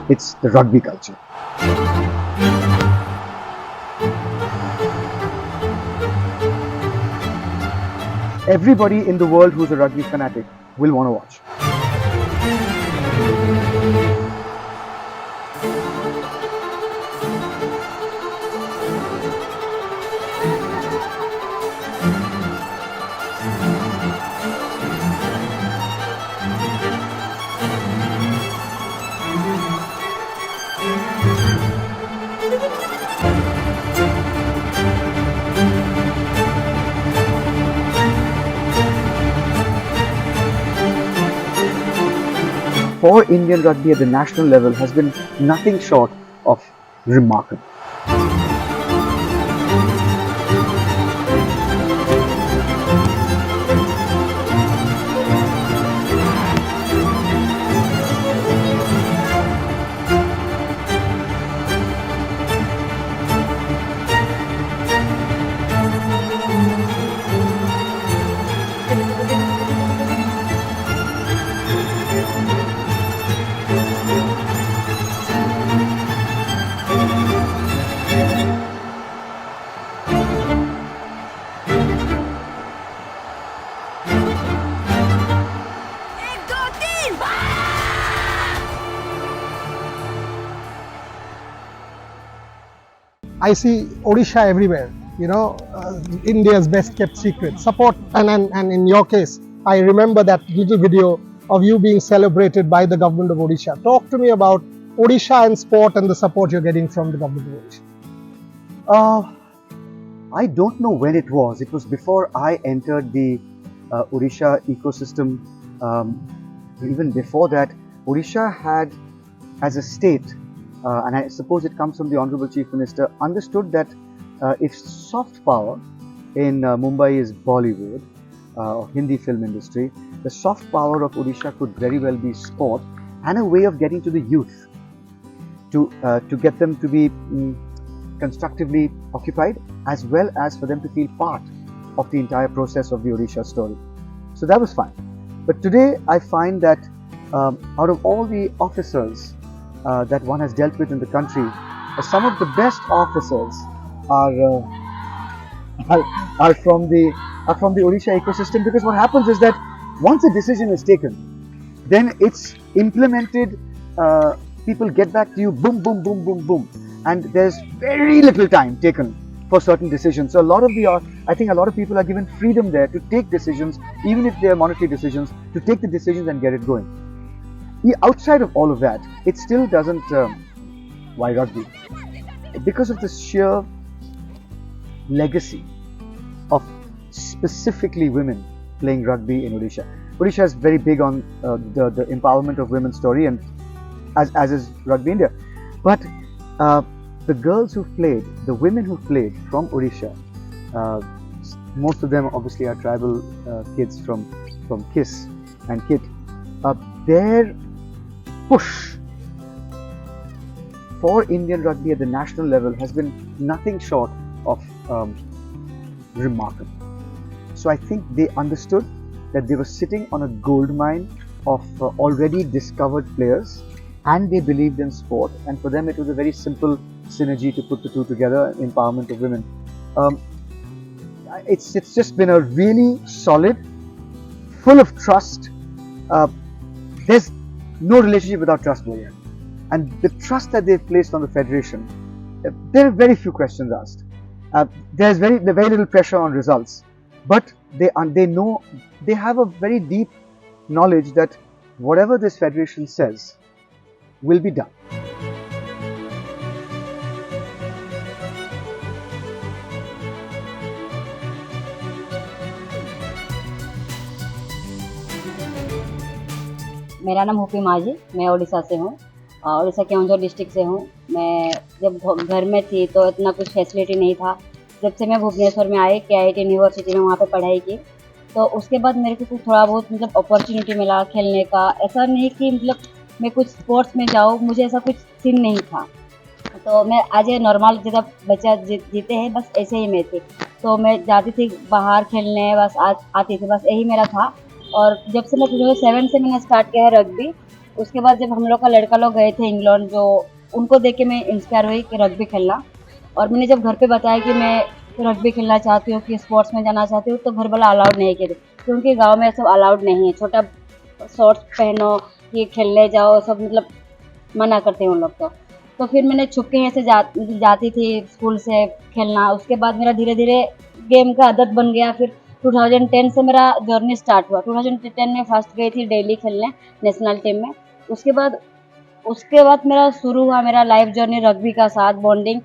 It's the rugby culture. Everybody in the world who's a rugby fanatic will want to watch. For Indian rugby at the national level has been nothing short of remarkable. I see Odisha everywhere, India's best kept secret. Support, and in your case, I remember that little video of you being celebrated by the government of Odisha. Talk to me about Odisha and sport and the support you're getting from the government of Odisha. I don't know when it was. It was before I entered the Odisha ecosystem. Even before that, Odisha had, as a state, and I suppose it comes from the Honorable Chief Minister, understood that if soft power in Mumbai is Bollywood or Hindi film industry, the soft power of Odisha could very well be sport and a way of getting to the youth, to get them to be constructively occupied, as well as for them to feel part of the entire process of the Odisha story. So that was fine. But today I find that out of all the officers that one has dealt with in the country, some of the best officers are from the Odisha ecosystem, because what happens is that once a decision is taken, then it's implemented. People get back to you, boom, boom, boom, boom, boom, and there's very little time taken for certain decisions. So I think a lot of people are given freedom there to take decisions, even if they are monetary decisions, to take the decisions and get it going. Outside of all of that, it still doesn't. Why rugby? Because of the sheer legacy of specifically women playing rugby in Odisha. Odisha is very big on the empowerment of women's story, and as is Rugby India. But the girls who played, the women who played from Odisha, most of them obviously are tribal kids from KISS and KIT. Their push for Indian rugby at the national level has been nothing short of remarkable. So I think they understood that they were sitting on a gold mine of already discovered players, and they believed in sport, and for them it was a very simple synergy to put the two together, empowerment of women. It's just been a really solid, full of trust. There's no relationship without trust, Boyan. And the trust that they've placed on the federation, there are very few questions asked. There's very little pressure on results, but they know, they have a very deep knowledge that whatever this federation says will be done. मेरा नाम हुफी माजी, मैं उड़ीसा से हूँ, Orissa Keonjhar district से हूँ। मैं जब घर में थी तो इतना कुछ फैसिलिटी नहीं था। जब से मैं भुवनेश्वर में आई, KIT यूनिवर्सिटी में वहाँ पे पढ़ाई की, तो उसके बाद मेरे को कुछ थोड़ा बहुत अपॉर्चुनिटी मिला खेलने का। ऐसा नहीं कि मैं कुछ स्पोर्ट्स में जाऊँ, मुझे ऐसा कुछ सीन नहीं था। तो मैं आज नॉर्मल जैसा बच्चा जीते हैं, बस ऐसे ही मैं थी। तो मैं जाती थी बाहर खेलने, बस आती थी, बस यही मेरा था। और जब से मैं 2007 से मैंने स्टार्ट किया है रग्बी, उसके बाद जब हम लोग का लड़का लोग गए थे इंग्लैंड, जो उनको देख के मैं इंस्पायर हुई कि रग्बी खेलना। और मैंने जब घर पे बताया कि मैं रग्बी खेलना चाहती हूँ, कि स्पोर्ट्स में जाना चाहती हूँ, तो घर वाला अलाउड नहीं किए थे, क्योंकि गांव में सब अलाउड नहीं है। छोटा शॉर्ट्स पहनो कि खेलने जाओ, सब मतलब मना करते हैं उन लोग तो फिर मैंने छुप के ऐसे जाती थी स्कूल से खेलना। उसके बाद मेरा धीरे धीरे गेम का आदत बन गया। फिर 2010 से मेरा जर्नी स्टार्ट हुआ। 2010 में फर्स्ट गई थी दिल्ली खेलने नेशनल टीम में। उसके बाद मेरा शुरू हुआ मेरा लाइफ जर्नी रग्बी का साथ बॉन्डिंग।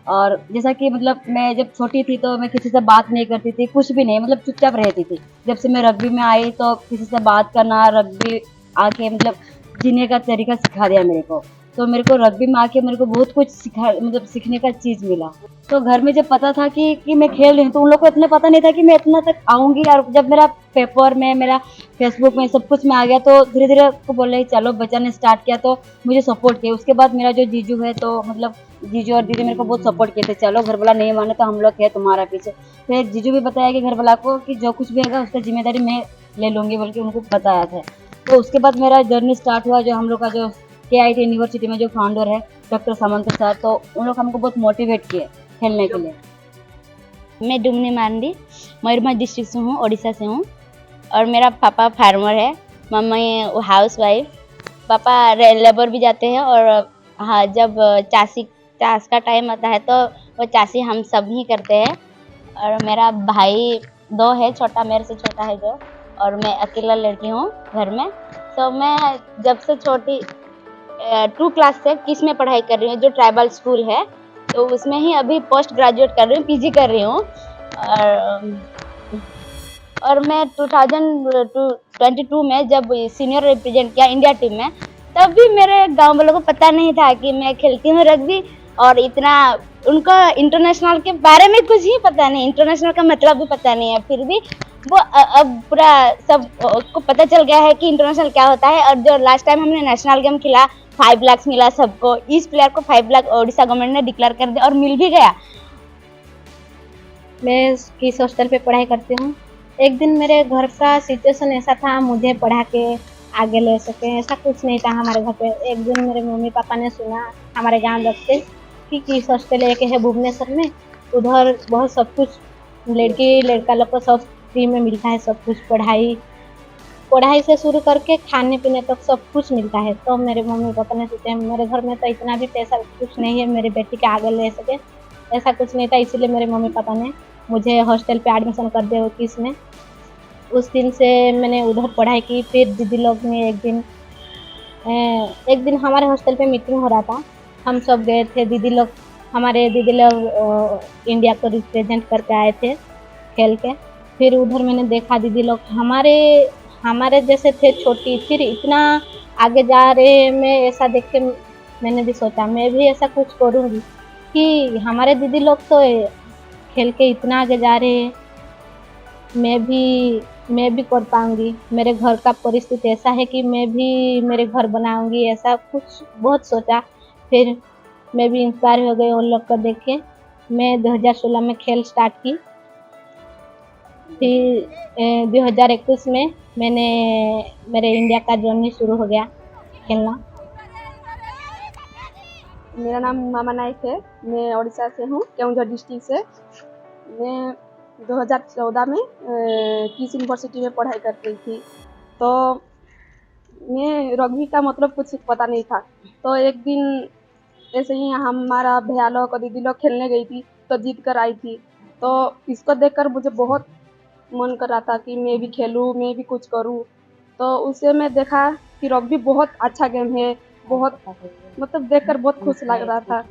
और जैसा कि मतलब मैं जब छोटी थी तो मैं किसी से बात नहीं करती थी, कुछ भी नहीं, मतलब चुपचाप रहती थी। जब से मैं रग्बी में आई तो किसी से बात करना, रग्बी आके मतलब जीने का तरीका सिखा दिया मेरे को। तो मेरे को रग्बी में आके मेरे को बहुत कुछ मतलब सीखने का चीज़ मिला। तो घर में जब पता था कि मैं खेल रही हूँ, तो उन लोग को इतना पता नहीं था कि मैं इतना तक आऊँगी। और जब मेरा पेपर में, मेरा फेसबुक में, सब कुछ में आ गया, तो धीरे धीरे को बोले चलो, बच्चा ने स्टार्ट किया तो मुझे सपोर्ट किया। उसके बाद मेरा जो जीजू है, तो मतलब जीजू और दीदी मेरे को बहुत सपोर्ट किए थे, चलो घर वाला नहीं माने तो हम लोग है तुम्हारा पीछे। फिर जीजू भी बताया कि घर वाला को कि जो कुछ भी होगा उसका जिम्मेदारी मैं ले लूँगी, बोल के उनको बताया था। तो उसके बाद मेरा जर्नी स्टार्ट हुआ। जो हम लोग का जो KIT यूनिवर्सिटी में जो फाउंडर है डॉक्टर सामंत सर, तो उन लोग हमको बहुत मोटिवेट किए खेलने के लिए। मैं डुमनी मांडी मयूरभंज डिस्ट्रिक्ट से हूँ, उड़ीसा से हूँ। और मेरा पापा फार्मर है, मम्मी हाउस वाइफ। पापा लेबर भी जाते हैं। और हाँ, जब चाष का टाइम आता है तो वो चाषी हम सब ही करते हैं। और मेरा भाई 2 है, छोटा मेरे से छोटा है जो, और मैं अकेला लड़की हूँ घर में। तो मैं जब से छोटी 2 क्लास से किस में पढ़ाई कर रही हूँ, जो ट्राइबल स्कूल है, तो उसमें ही अभी पोस्ट ग्रेजुएट कर रही हूँ, PG कर रही हूँ। और मैं 2022 में जब सीनियर रिप्रेजेंट किया इंडिया टीम में, तब भी मेरे गांव वालों को पता नहीं था कि मैं खेलती हूँ रग्बी। और इतना उनको इंटरनेशनल के बारे में कुछ ही पता नहीं, इंटरनेशनल का मतलब भी पता नहीं है। फिर भी वो अब पूरा सब को पता चल गया है कि इंटरनेशनल क्या होता है। और जो लास्ट टाइम हमने नेशनल गेम खेला, 5 लाख मिला सबको। इस प्लेयर को 5 लाख ओडिशा गवर्नमेंट ने डिक्लेयर कर दिया और मिल भी गया। मैं किस हॉस्टल पे पढ़ाई करती हूँ। एक दिन मेरे घर का सिचुएशन ऐसा था, मुझे पढ़ा के आगे ले सके, ऐसा कुछ नहीं था हमारे घर पे। एक दिन मेरे मम्मी पापा ने सुना हमारे गांव लोग से कि किस हॉस्टल एक है भुवनेश्वर में, उधर बहुत सब कुछ लड़की लड़का लोग को सब फ्री में मिलता है, सब कुछ पढ़ाई से शुरू करके खाने पीने तक सब कुछ मिलता है। तो मेरे मम्मी पापा ने सोचा मेरे घर में तो इतना भी पैसा कुछ नहीं है मेरी बेटी के आगे ले सके, ऐसा कुछ नहीं था। इसीलिए मेरे मम्मी पापा ने मुझे हॉस्टल पे एडमिशन कर दिया किस में। उस दिन से मैंने उधर पढ़ाई की। फिर दीदी लोग ने एक दिन हमारे हॉस्टल पे मीटिंग हो रहा था, हम सब गए थे। हमारे दीदी लोग इंडिया को रिप्रेजेंट करके आए थे खेल के। फिर उधर मैंने देखा दीदी लोग हमारे जैसे थे, छोटी, फिर इतना आगे जा रहे। मैं ऐसा देख के मैंने भी सोचा मैं भी ऐसा कुछ करूँगी कि हमारे दीदी लोग तो खेल के इतना आगे जा रहे हैं, मैं भी कर पाऊँगी। मेरे घर का परिस्थिति ऐसा है कि मैं भी मेरे घर बनाऊँगी, ऐसा कुछ बहुत सोचा। फिर मैं भी इंस्पायर हो गई उन लोग को देख के। मैं 2016 में खेल स्टार्ट की। फिर 2021 में मेरे इंडिया का जर्नी शुरू हो गया खेलना। मेरा नाम मामा नाइक है, मैं उड़ीसा से हूँ, केउंझर डिस्ट्रिक्ट से। मैं 2014 में किस यूनिवर्सिटी में पढ़ाई कर रही थी। तो मैं रग्बी का मतलब कुछ पता नहीं था। तो एक दिन ऐसे ही हमारा भैया लोग और दीदी लोग खेलने गई थी, तो जीत कर आई थी। तो इसको देखकर मुझे बहुत मन कर रहा था कि मैं भी खेलूँ, मैं भी कुछ करूँ। तो उसे मैं देखा कि रग्बी बहुत अच्छा गेम है, बहुत मतलब देखकर बहुत खुश लग रहा था।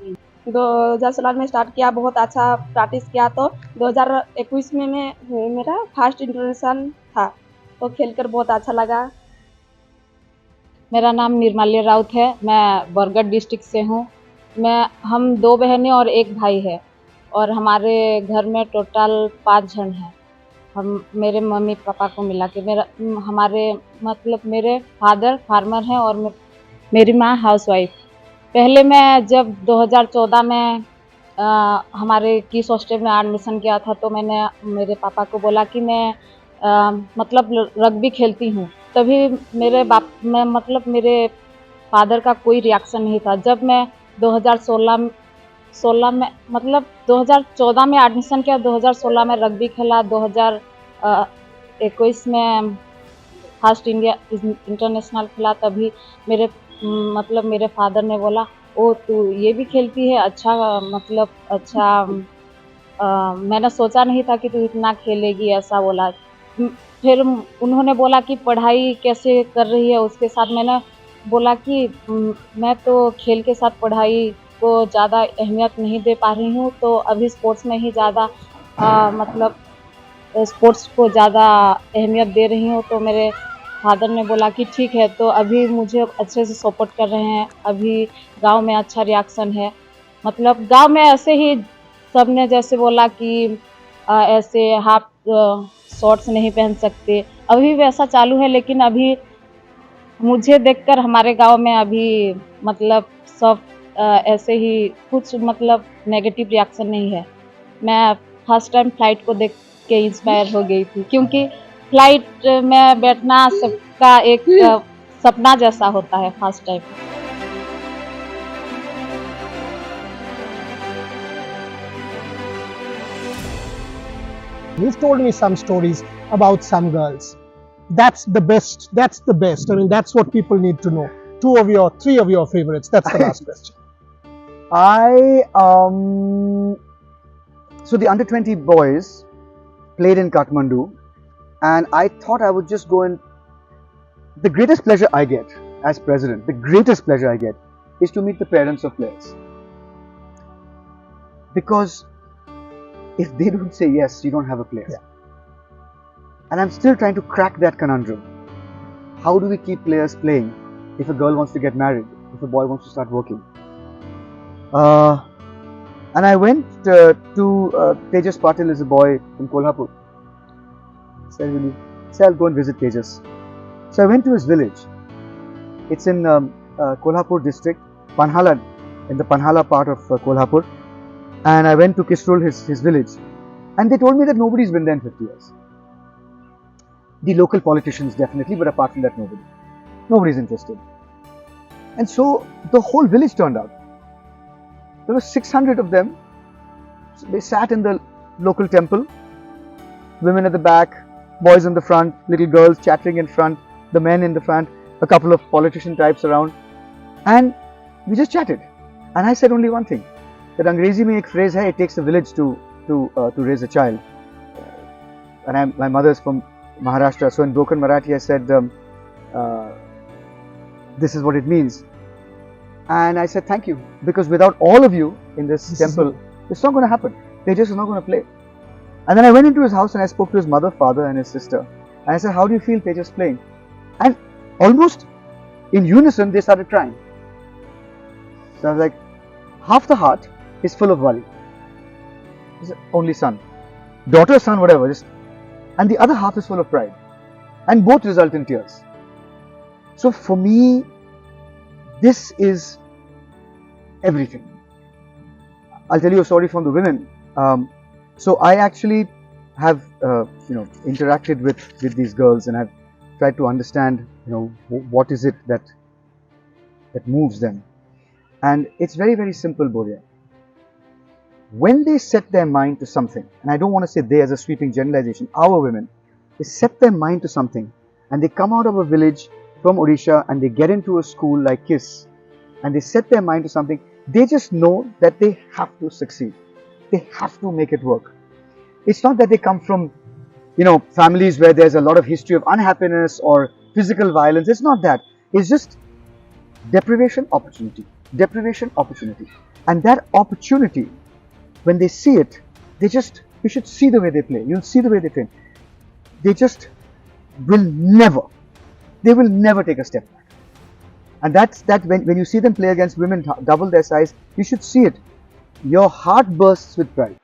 2016 में स्टार्ट किया, बहुत अच्छा प्रैक्टिस किया। तो 2021 में मेरा फर्स्ट इंटरनेशनल था, तो खेलकर बहुत अच्छा लगा। मेरा नाम निर्माल्य राउत है, मैं बरगढ़ डिस्ट्रिक्ट से हूँ। हम 2 बहनें और 1 भाई है, और हमारे घर में टोटल 5 जन हैं। मेरे मम्मी पापा को मिला के मेरे फादर फार्मर हैं और मेरी माँ हाउसवाइफ। पहले मैं जब 2014 में हमारे किस हॉस्टल में एडमिशन किया था, तो मैंने मेरे पापा को बोला कि मैं रग्बी खेलती हूँ। तभी मेरे फादर का कोई रिएक्शन नहीं था। जब मैं 2016 में मतलब 2014 में एडमिशन किया, 2016 में रग्बी खेला, 2021 में फर्स्ट इंडिया इंटरनेशनल खेला, तभी मेरे मतलब मेरे फादर ने बोला, ओ तू ये भी खेलती है, अच्छा मतलब अच्छा मैंने सोचा नहीं था कि तू इतना खेलेगी, ऐसा बोला। फिर उन्होंने बोला कि पढ़ाई कैसे कर रही है उसके साथ। मैंने बोला कि मैं तो खेल के साथ पढ़ाई को ज़्यादा अहमियत नहीं दे पा रही हूँ, तो अभी स्पोर्ट्स में ही ज़्यादा मतलब स्पोर्ट्स को ज़्यादा अहमियत दे रही हूँ। तो मेरे फादर ने बोला कि ठीक है, तो अभी मुझे अच्छे से सपोर्ट कर रहे हैं, अभी गांव में अच्छा रिएक्शन है। मतलब गांव में ऐसे ही सबने जैसे बोला कि ऐसे हाफ शॉर्ट्स नहीं पहन सकते, अभी वैसा चालू है, लेकिन अभी मुझे देखकर हमारे गांव में अभी मतलब सब ऐसे ही कुछ मतलब नेगेटिव रिएक्शन नहीं है। मैं फर्स्ट टाइम फ्लाइट को देख के इंस्पायर हो गई थी, क्योंकि फ्लाइट में बैठना सबका एक सपना जैसा होता है first time. You've told me some stories about some girls. That's the best. That's the best. I mean, that's what people need to know. 3 of your favorites. That's the last question. So the under 20 boys played in Kathmandu, and I thought I would just go and the greatest pleasure I get as president, the greatest pleasure I get is to meet the parents of players. Because if they don't say yes, you don't have a player. Yeah. And I'm still trying to crack that conundrum. How do we keep players playing if a girl wants to get married, if a boy wants to start working? And I went to Tejas Patil is a boy in Kolhapur. Said, I'll go and visit Tejas. So I went to his village. It's in Kolhapur district, Panhala, in the Panhala part of Kolhapur. And I went to Kisrol, his village. And they told me that nobody's been there in 50 years. The local politicians definitely, but apart from that, nobody. Nobody's interested. And so the whole village turned out. There were 600 of them. They sat in the local temple. Women at the back, boys in the front, little girls chattering in front, the men in the front, a couple of politician types around. And we just chatted. And I said only one thing, that Angrezi mein ek phrase hai, it takes a village to raise a child. And my mother is from Maharashtra, so in broken Marathi I said, this is what it means. And I said thank you, because without all of you in this temple, it's not going to happen. They're just not going to play. And then I went into his house and I spoke to his mother, father and his sister. And I said, how do you feel Tejas playing? And almost in unison they started crying. So I was like, half the heart is full of worry. He's the only son. Daughter, son, whatever. And the other half is full of pride. And both result in tears. So for me, this is everything. I'll tell you a story from the women. So I actually have interacted with these girls, and I've tried to understand what is it that moves them. And it's very, very simple, Boria. When they set their mind to something, and I don't want to say they as a sweeping generalization, our women, they set their mind to something and they come out of a village from Odisha and they get into a school like KISS and they set their mind to something, they just know that they have to succeed. They have to make it work. It's not that they come from, families where there's a lot of history of unhappiness or physical violence. It's not that. It's just deprivation, opportunity. Deprivation, opportunity. And that opportunity, when they see it, you should see the way they play. You'll see the way they train. They just will never take a step back. And that's when you see them play against women double their size, you should see it. Your heart bursts with pride.